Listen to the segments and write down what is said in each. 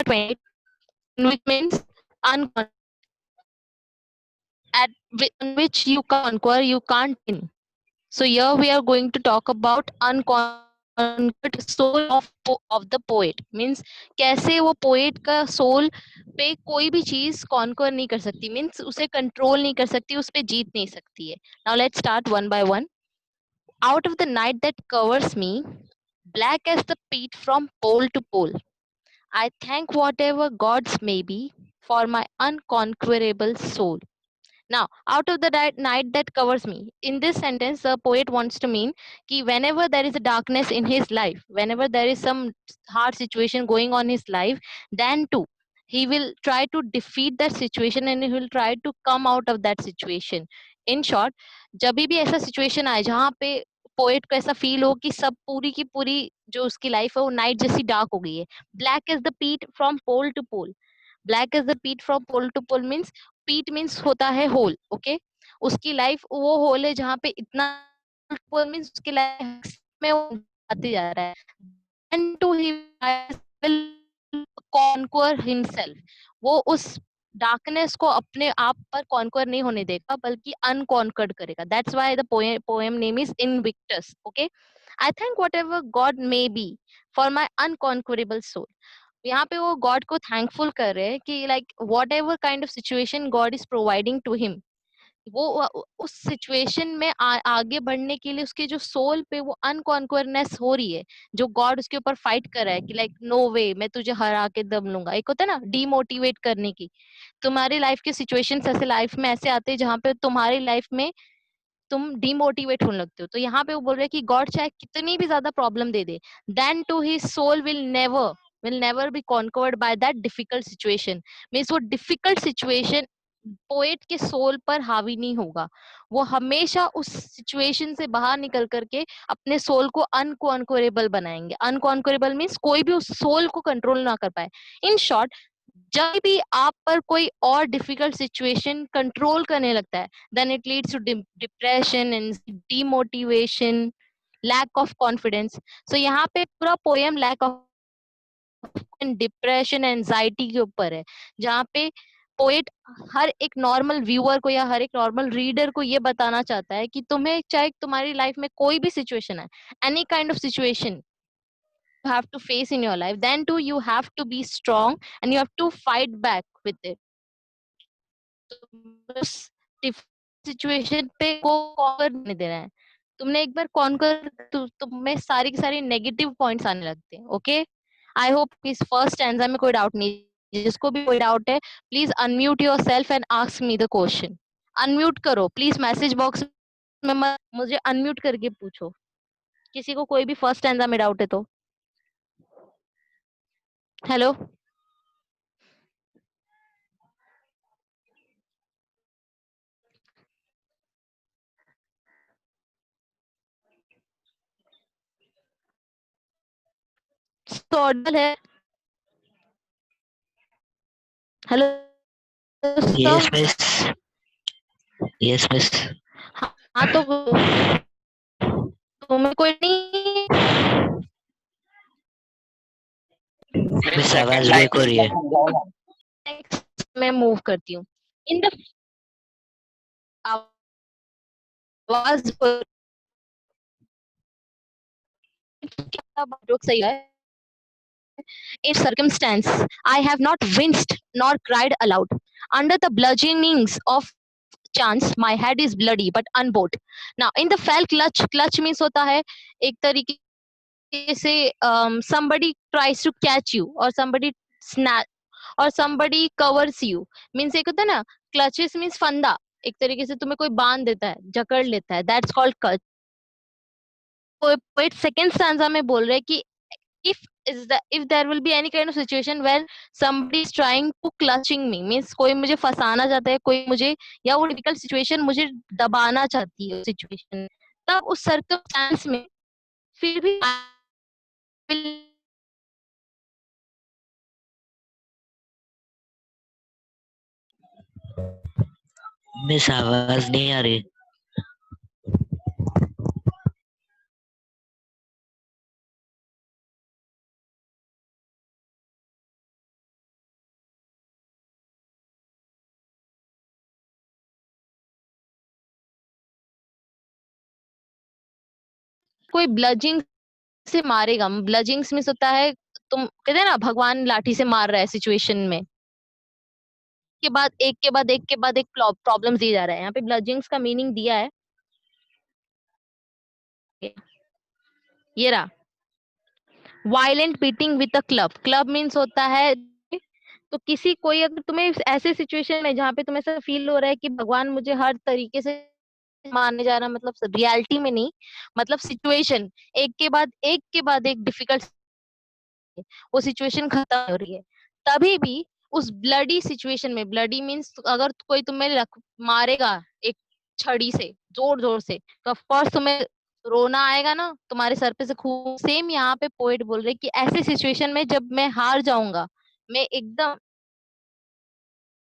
20, which means unconscious, on which you conquer, you can't win. So here we are going to talk about unconquered soul of the poet. Means कैसे वो poet का soul पे कोई भी चीज conquer नहीं कर सकती, means उसे control नहीं कर सकती, उस पे जीत नहीं सकती है. Now let's start one by one. Out of the night that covers me, black as the peat from pole to pole, I thank whatever gods may be for my unconquerable soul. Now, out of the night that covers me, in this sentence, the poet wants to mean कि whenever there is a darkness in his life, whenever there is some hard situation going on in his life, then too, he will try to defeat that situation and he will try to come out of that situation. In short, जब भी ऐसा situation आए जहाँ पे poet को ऐसा feel हो कि सब पूरी की पूरी जो उसकी लाइफ है वो नाइट जैसी डार्क हो गई है. Black is the pit from pole to pole. Black is the pit from pole to pole means pit means होता है होल. ओके, उसकी लाइफ वो होल है जहाँ पे इतना पोल मीन्स उसकी लाइफ में वो आते जा रहा है. And too he will conquer himself. वो उस डार्कनेस को अपने आप पर कॉन्क्वर नहीं होने देगा बल्कि अनकॉन्कर्ड करेगा. That's why the poem name is Invictus. Okay, I think whatever god may be for my unconquerable soul. यहाँ पे वो गॉड को थैंकफुल कर रहे हैं कि like whatever kind of situation God is providing to him, वो उस सिचुएशन में आगे बढ़ने के लिए उसके जो सोल पे वो अनकॉन्क्वरनेस हो रही है, जो गॉड उसके ऊपर फाइट कर रहा है कि लाइक नो वे, मैं तुझे हरा के दम लूंगा. एक होता है ना डीमोटिवेट करने की. तुम्हारी लाइफ के सिचुएशंस ऐसे लाइफ में ऐसे आते हैं जहाँ पे तुम्हारी लाइफ में तुम डिमोटिवेट होने लगते हो. तो यहाँ पे वो बोल रहे हैं कि गॉड चाहे कितनी भी ज्यादा प्रॉब्लम दे दे, then to his soul will never be conquered by that difficult situation. Means वो डिफिकल्ट सिचुएशन पोएट के सोल पर हावी नहीं होगा. वो हमेशा उस सिचुएशन से बाहर निकल करके अपने सोल को अनकॉन्करेबल बनाएंगे. अनकॉन्करेबल मीन्स कोई भी उस सोल को कंट्रोल ना कर पाए. इन शॉर्ट, जब भी आप पर कोई और डिफिकल्ट सिचुएशन कंट्रोल करने लगता है, then it leads to depression and demotivation, lack of confidence. So यहाँ पे पूरा poem lack of depression anxiety के ऊपर है, जहाँ पे पोएट हर एक नॉर्मल व्यूअर को या हर एक नॉर्मल रीडर को ये बताना चाहता है कि तुम्हें चाहे तुम्हारी लाइफ में कोई भी सिचुएशन है, any kind of situation you have to face in your life, then too you have to be strong and you have to fight back with it. उस सिचुएशन पे को कॉन्कर नहीं देना है. तुमने एक बार कॉन्कर तुम में सारी की सारी नेगेटिव पॉइंट्स आने लगते हैं. ओके, आई होप इस फर्स्ट स्टैंजा में कोई डाउट नहीं. जिसको भी कोई डाउट है, please unmute your self and ask me the question. Unmute करो प्लीज, मैसेज बॉक्स में मत मुझे अनम्यूट करके पूछो. किसी को कोई भी फर्स्ट स्टैंजा में डाउट है तो. हेलो, ऑडिबल है? Hello Yes, sir. miss. Yes, miss. हाँ तो तुम्हें कोई नहीं मिस आवाज ब्रेक हो रही है. मैं मूव करती हूँ इन द आवाज सही है. In circumstance, I have not winced nor cried aloud. Under the bludgeonings of chance, my head is bloody but unbowed. Now, in the fell clutch means होता है एक तरीके से somebody tries to catch you or somebody snatch or somebody covers you. Means एक होता है ना, clutches means फंदा. एक तरीके से तुम्हें कोई बांध देता है, जकड़ लेता है. That's called clutch. Poet second stanza में बोल रहे हैं कि if if there will be any kind of situation where somebody is trying to clutching me, means कोई मुझे फंसाना चाहता है, कोई मुझे या वो डिफिकल्ट सिचुएशन मुझे दबाना चाहती है सिचुएशन, तब उस सर्कमस्टेंस में फिर भी I will मिस आवाज नहीं आ रही. कोई ब्लजिंग से मारेगा, ब्लजिंग्स में होता है, तुम कहते हैं ना भगवान लाठी से मार रहा है सिचुएशन में, के बाद एक के बाद एक के बाद एक प्रॉब्लम्स दिए जा रहा है। यहाँ पे ब्लजिंग्स का मीनिंग दिया है, ये रहा, violent beating with a club. Club means होता है, तो किसी कोई अगर तुम्हें ऐसे सिचुएशन में जहाँ पे तुम्हें ऐसा फील हो रहा है कि भगवान मुझे हर तरीके से मारने जा रहा, मतलब रियलिटी में नहीं, मतलब सिचुएशन एक के बाद एक डिफिकल्ट, वो सिचुएशन खत्म हो रही है, तभी भी उस ब्लडी सिचुएशन में, ब्लडी मीन्स अगर कोई तुम्हें मारेगा एक छड़ी से जोर जोर से, तो ऑफ कोर्स तुम्हें रोना आएगा ना, तुम्हारे सर पे से खून। सेम यहाँ पे पोएट बोल रहे कि ऐसे सिचुएशन में जब मैं हार जाऊंगा, मैं एकदम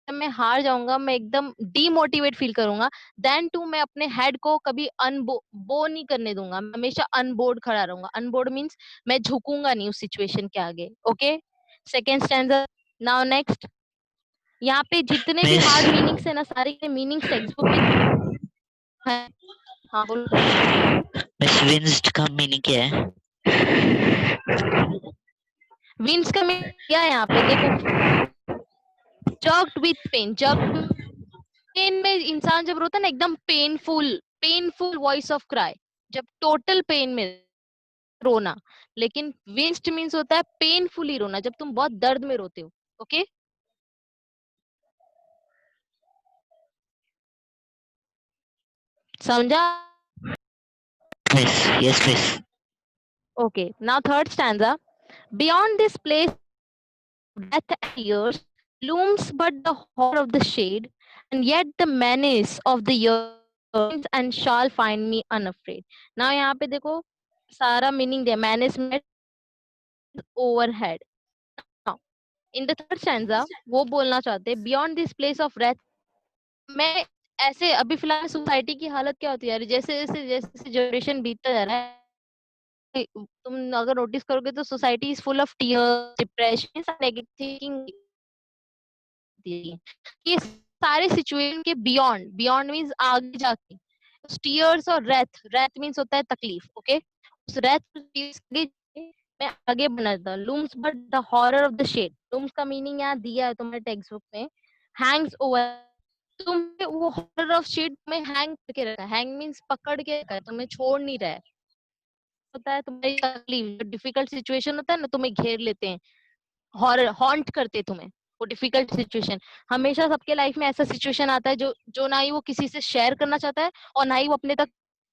मैं एकदम डीमोटिवेट फील करूंगा, देन टू मैं अपने हेड को कभी अनबो बो नहीं करने दूंगा, मैं हमेशा अनबोर्ड खड़ा रहूंगा। अनबोर्ड मीन्स मैं झुकूंगा नहीं उस सिचुएशन के आगे। Okay, second stanza. Now next, यहाँ पे जितने भी मिस हार्ड मीनिंग्स है ना, सारे के मीनिंग्स टेक्स्ट बुक में है। हाँ बोलो। मिस विंस्ड का मीनिंग क्या है? विंस का मीनिंग क्या है यहाँ पे देखो, jerked with pain. Jerked pain में इंसान जब रोता है ना, एकदम painful painful voice of cry, जब टोटल पेन में रोना। लेकिन विंस्ड मीन्स होता है पेनफुली रोना, जब तुम बहुत दर्द में रोते हो। ओके, समझा? Miss yes miss. Okay, now third stanza. Beyond this place death and years looms but the horror of the shade, and yet the menace of the years and shall find me unafraid. Now यहाँ पे देखो सारा meaning दिया, menace में overhead. Now in the third stanza वो बोलना चाहते हैं beyond this place of wrath। मैं ऐसे अभी फिलहाल सोसाइटी की हालत क्या होती है यार, जैसे जैसे जैसे जनरेशन बीतता जा रहा है, तुम अगर नोटिस करोगे तो society is full of tears, depression, negative thinking. ये सारे सिचुएशन के बियॉन्ड, बियॉन्ड मीन्स आगे जाके, टीयर्स और रेथ, रेथ मीन्स होता है तकलीफ। ओके, उस रेथ मैं आगे बढ़ता, looms but the horror of the shade. Looms का मीनिंग यहाँ दिया है तुम्हारे टेक्स्ट बुक में, हैंग्स ओवर। तुम्हें वो हॉरर ऑफ शेड में हैंग करके रखा है, हैंग मीन्स पकड़ के रखा है, तुम्हें छोड़ नहीं रहा है। होता है तुम्हारी तकलीफ, डिफिकल्ट सिचुएशन होता है ना, तुम्हें घेर लेते हैं, हॉरर हॉन्ट करते तुम्हें, वो डिफिकल्ट सिचुएशन। हमेशा सबके लाइफ में ऐसा सिचुएशन आता है जो जो ना ही वो किसी से शेयर करना चाहता है और ना ही वो अपने तक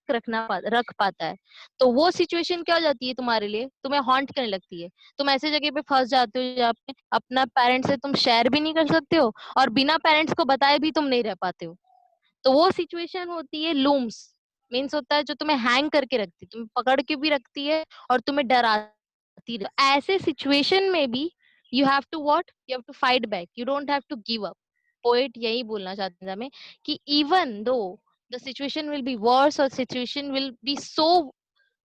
रख पाता है। तो वो सिचुएशन क्या हो जाती है तुम्हारे लिए, तुम्हें हॉन्ट करने लगती है। तुम ऐसे जगह पे फंस जाते हो जहाँ पे अपना पेरेंट्स से तुम शेयर भी नहीं कर सकते हो, और बिना पेरेंट्स को बताए भी तुम नहीं रह पाते हो। तो वो सिचुएशन होती है लूम्स, मीन्स होता है जो तुम्हें हैंग करके रखती है, तुम्हें पकड़ के भी रखती है और तुम्हें डराती है। ऐसे सिचुएशन में भी you have to what, you have to fight back, you don't have to give up. Poet यही बोलना चाहते हैं हमें कि even though the situation will be worse और situation will be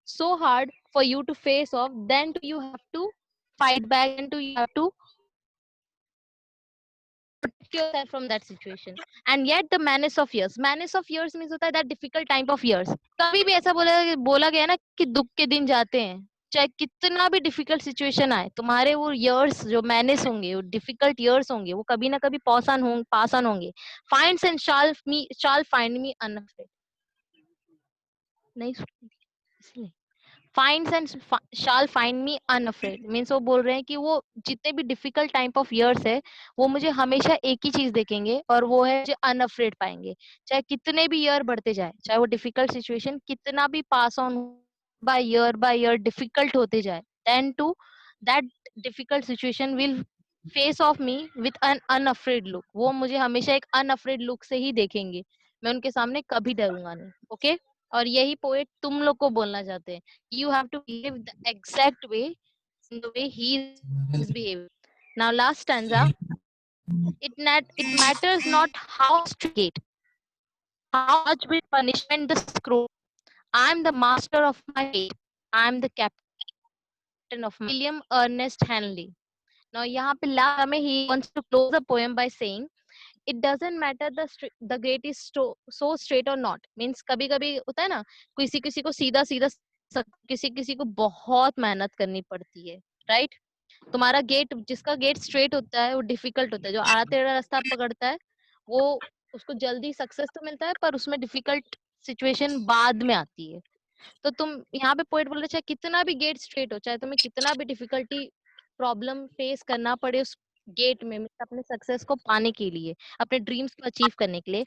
so hard for you to face off, then you have to fight back and you have to protect yourself from that situation. And yet the menace of years means होता है that difficult time of years। कभी भी ऐसा बोला गया ना कि दुख के दिन जाते हैं, चाहे कितना भी डिफिकल्ट सिचुएशन आए, तुम्हारे वो years जो मैनेस होंगे, वो डिफिकल्ट years होंगे, वो कभी ना कभी पास ऑन होंगे। finds and shall find me unafraid। नहीं इसलिए finds and shall find me unafraid means वो बोल रहे हैं कि वो जितने भी डिफिकल्ट टाइप ऑफ इयर्स है, वो मुझे हमेशा एक ही चीज देखेंगे और वो है मुझे अनअफ्रेड पाएंगे। चाहे कितने भी ईयर बढ़ते जाए, चाहे वो डिफिकल्ट सिचुएशन कितना भी pass on by year difficult होते जाए, then too that difficult situation will face of me with an unafraid look. वो मुझे हमेशा एक अनअफ्रेड लुक से ही देखेंगे, मैं उनके सामने कभी डरूंगा नहीं। ओके, और यही पोएट तुम लोग को बोलना चाहते हैं, you have to behave the exact way, in the way he is behaving. Now last stanza, it matters not how strict, how much with punishment the scroll, I am the master of my fate, I am the captain of my William Ernest Henley. Now यहाँ पे last में he wants to close the poem by saying it doesn't matter the grade is so straight or not, means कभी कभी होता है ना, किसी किसी को सीधा सीधा किसी किसी को बहुत मेहनत करनी पड़ती है, राइट? तुम्हारा गेट, जिसका गेट स्ट्रेट होता है वो डिफिकल्ट होता है, जो आड़ा टेढ़ा रास्ता पकड़ता है वो उसको जल्दी सक्सेस तो मिलता है, पर उसमें डिफिकल्ट सिचुएशन बाद में आती है। तो तुम यहाँ पे पोएट बोल रहे, चाहे कितना भी गेट स्ट्रेट हो, चाहे तुम्हें कितना भी डिफिकल्टी प्रॉब्लम फेस करना पड़े उस गेट में अपने सक्सेस को पाने के लिए, अपने ड्रीम्स को अचीव करने के लिए,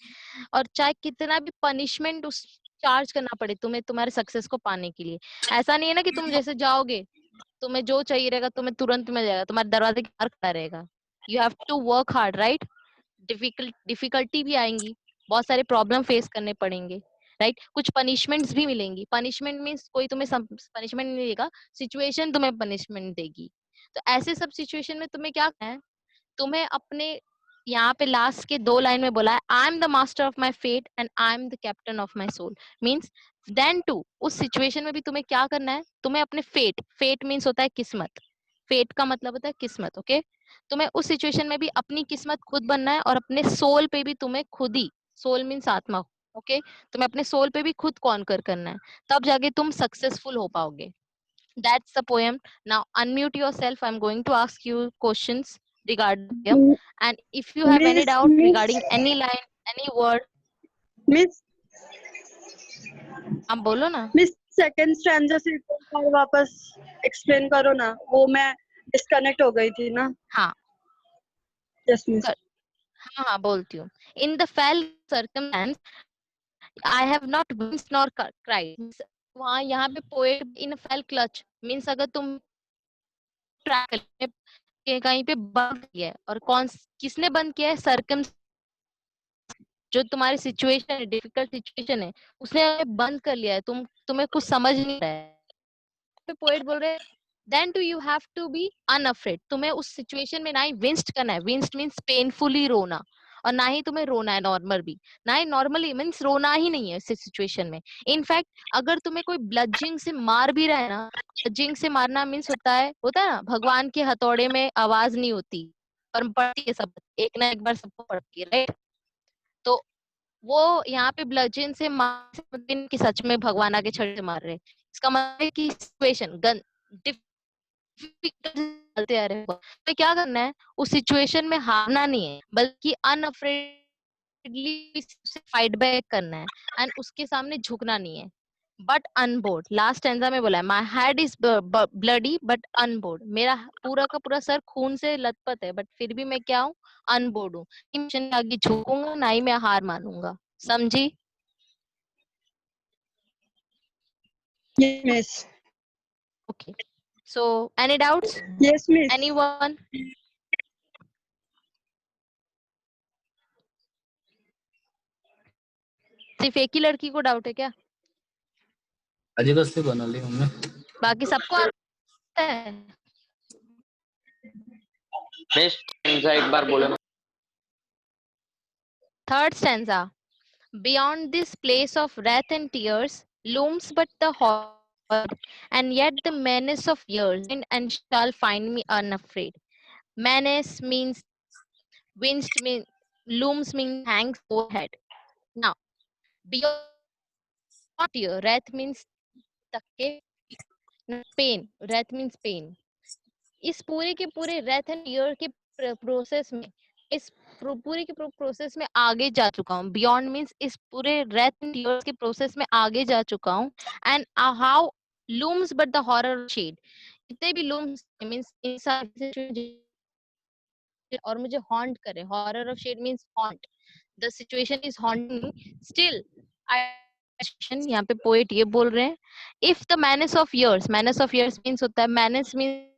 और चाहे कितना भी पनिशमेंट उस चार्ज करना पड़े तुम्हें तुम्हारे सक्सेस को पाने के लिए, ऐसा नहीं है ना कि तुम जैसे जाओगे तुम्हें जो चाहिए रहेगा तुम्हें तुरंत मिल जाएगा, तुम्हारे दरवाजे के बाहर खड़ा रहेगा। You have to work hard, right? Difficulty भी आएंगी, बहुत सारे प्रॉब्लम फेस करने पड़ेंगे, राइट? कुछ पनिशमेंट्स भी मिलेंगी। पनिशमेंट मीन्स कोई तुम्हें पनिशमेंट नहीं देगा, सिचुएशन तुम्हें पनिशमेंट देगी। तो ऐसे सब सिचुएशन में तुम्हें क्या करना है, तुम्हें अपने यहाँ पे लास्ट के 2 लाइन में बोला है, I am the master of my fate and I am the captain of my soul. Means then too, उस सिचुएशन में भी तुम्हें क्या करना है, तुम्हें अपने फेट मीन्स होता है किस्मत, फेट का मतलब होता है किस्मत, ओके? तुम्हें उस सिचुएशन में भी अपनी किस्मत खुद बनना है, और अपने सोल पे भी तुम्हें खुद ही, सोल मीन्स आत्मा, ओके? तुम्हें अपने सोल पे भी खुद कॉन्कर करना है, तब जाके तुम सक्सेसफुल हो पाओगे। That's the poem. Now unmute yourself. I'm going to ask you questions regarding the poem. And if you have any Miss, doubt regarding any line, any word, miss आप बोलो ना। मिस सेकंड स्टैंजा से एक बार वापस explain करो ना, वो मैं डिस्कनेक्ट हो गई थी ना। हाँ यस मिस। हाँ बोलती हूँ। In the fell circumstance, I have not winced nor cried. वहाँ यहाँ पे poet in a fell clutch means अगर तुम ट्रैक कहीं पे बंद किया है, और किसने बंद किया है? सरकम, जो तुम्हारी सिचुएशन है, डिफिकल्ट सिचुएशन है, उसने बंद कर लिया है, तुम्हें कुछ समझ नहीं रहा है। पोएट बोल रहे, then too you have to be unafraid. तुम्हें उस सिचुएशन में ना ही विंस्ट करना है, विंस्ट मीन्स पेनफुली रोना, और ना ही तुम्हें रोना है नॉर्मल भी, ना ही नॉर्मली मीन्स रोना ही नहीं है इस सिचुएशन में। इनफैक्ट अगर तुम्हें कोई ब्लजिंग से मार भी रहा है ना, ब्लजिंग से मारना मीन्स होता है ना, भगवान के हथौड़े में आवाज नहीं होती, पर पड़ती है सब, एक ना एक बार सबको पड़ती है, राइट? तो वो यहाँ पे ब्लजिन से मार कि सच में भगवान आके छड़ से मार रहे, इसका मतलब है कि सिचुएशन गन चलते आ रहे हैं। तो क्या करना है, उस सिचुएशन में हारना नहीं है, बल्कि अनअफ्रेडली फाइट बैक करना है, एंड उसके सामने झुकना नहीं है। बट अनबोर्ड, लास्ट स्टैंजा में बोला है, my head is bloody but onboard. मेरा पूरा का पूरा सर खून से लथपथ है, बट फिर भी मैं क्या हूँ? अनबोर्ड हूँ। मिशन आगे झुकूंगा ना ही मैं हार मानूंगा। समझी? Yes miss. Okay. So, any doubts? Yes miss. Anyone? सिर्फ एक ही लड़की को डाउट है क्या? आजी कसली बनवली मम्मी? बाकी सबको आता है? एक बार बोलो ना। Third stanza. Beyond this place of wrath and tears looms but the horror, and yet the menace of years, and shall find me unafraid. Menace means winced, means looms means hangs overhead. Now, beyond tear, wrath means तके, pain. Wrath means pain. इस पूरे के पूरे wrath and year के process में, इस पूरे के प्रोसेस में आगे जा चुका हूँ। बियॉन्ड मीन्स इस पूरे रेथ एंड ईयर के प्रोसेस में आगे जा चुका हूँ। And how looms but the horror shade, जितने भी लूम्स मीन्स और मुझे हॉन्ट करे, horror of shade means haunt, the situation is haunting still I. यहाँ पे पोएट ये बोल रहे हैं, if the menace of years means होता है, मैनेस मीन्स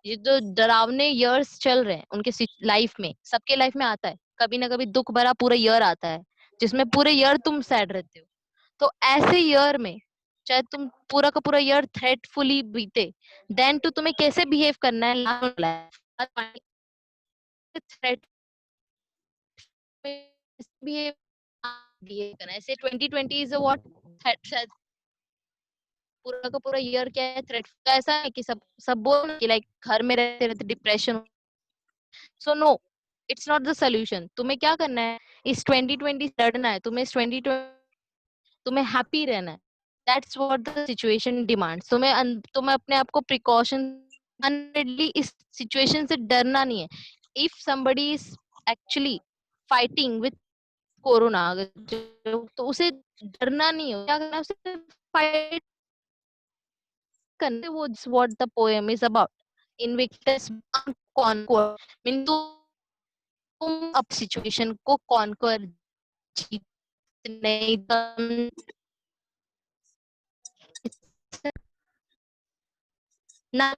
ये जो डरावने इयर्स चल रहे हैं उनके लाइफ में, सबके लाइफ में आता है कभी ना कभी दुख भरा पूरा ईयर आता है, जिसमें पूरे ईयर तुम सैड रहते हो। तो ऐसे ईयर में चाहे तुम पूरा का पूरा ईयर थ्रेटफुली बीते, देन टू तुम्हें कैसे बिहेव करना है, थ्रेट बिहेव करना है। ऐसे 2020 इज व्हाट, पूरा का पूरा ईयर क्या है? थ्रेट। ऐसा है कि सब बोल कि लाइक घर में रहते रहते depression. So no, it's not the solution. तुम्हें क्या करना है, इस 2020 लड़ना है, तुम्हें इस 2020 तुम्हें हैप्पी रहना है, that's what the situation demand. तो मैं अपने आप को प्रिकॉशन, अनरेडली इस सिचुएशन से डरना नहीं है। If somebody is actually fighting with corona, तो उसे डरना नहीं है, क्या करना है, उसे फाइट करने। वो what the poem is about. Invictus conquer mean तुम अब सिचुएशन को कॉन्कर, जीतने ना,